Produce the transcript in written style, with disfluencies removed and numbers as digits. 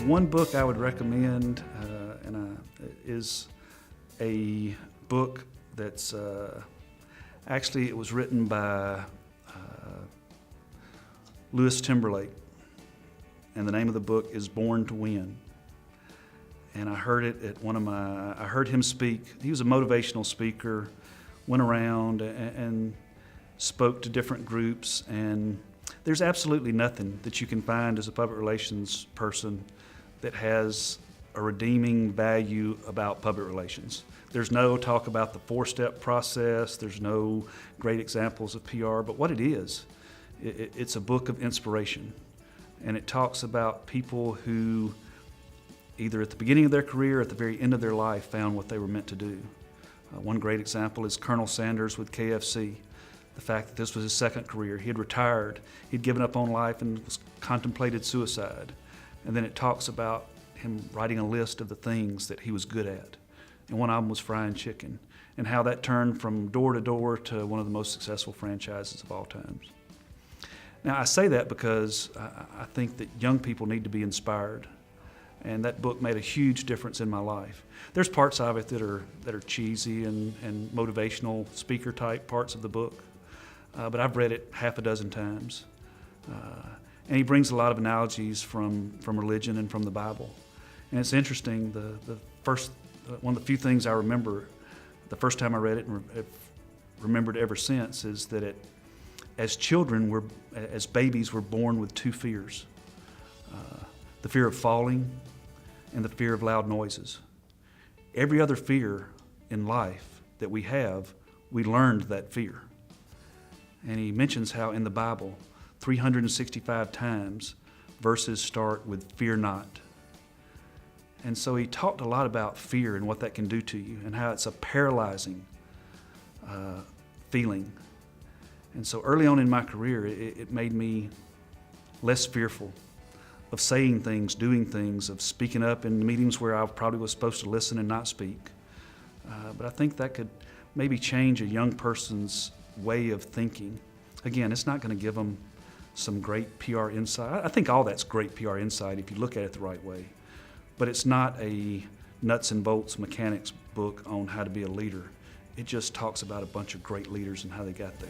One book I would recommend is a book that's actually it was written by Louis Timberlake, and the name of the book is Born to Win. And I heard it at I heard him speak. He was a motivational speaker, went around and spoke to different groups, and there's absolutely nothing that you can find as a public relations person that has a redeeming value about public relations. There's no talk about the four-step process. There's no great examples of PR, but what it is, it's a book of inspiration. And it talks about people who either at the beginning of their career or at the very end of their life found what they were meant to do. One great example is Colonel Sanders with KFC. The fact that this was his second career. He had retired, he'd given up on life and contemplated suicide. And then it talks about him writing a list of the things that he was good at. And one of them was frying chicken, and how that turned from door to door to one of the most successful franchises of all times. Now, I say that because I think that young people need to be inspired, and that book made a huge difference in my life. There's parts of it that are cheesy and motivational speaker type parts of the book, but I've read it half a dozen times. And he brings a lot of analogies from religion and from the Bible. And it's interesting, one of the few things I remember the first time I read it and have remembered ever since is that as children, as babies, we're born with two fears. The fear of falling and the fear of loud noises. Every other fear in life that we have, we learned that fear. And he mentions how in the Bible, 365 times, verses start with fear not. And so he talked a lot about fear and what that can do to you and how it's a paralyzing feeling. And so early on in my career, it made me less fearful of saying things, doing things, of speaking up in meetings where I probably was supposed to listen and not speak. But I think that could maybe change a young person's way of thinking. Again, it's not going to give them some great PR insight. I think all that's great PR insight if you look at it the right way. But it's not a nuts and bolts mechanics book on how to be a leader. It just talks about a bunch of great leaders and how they got there.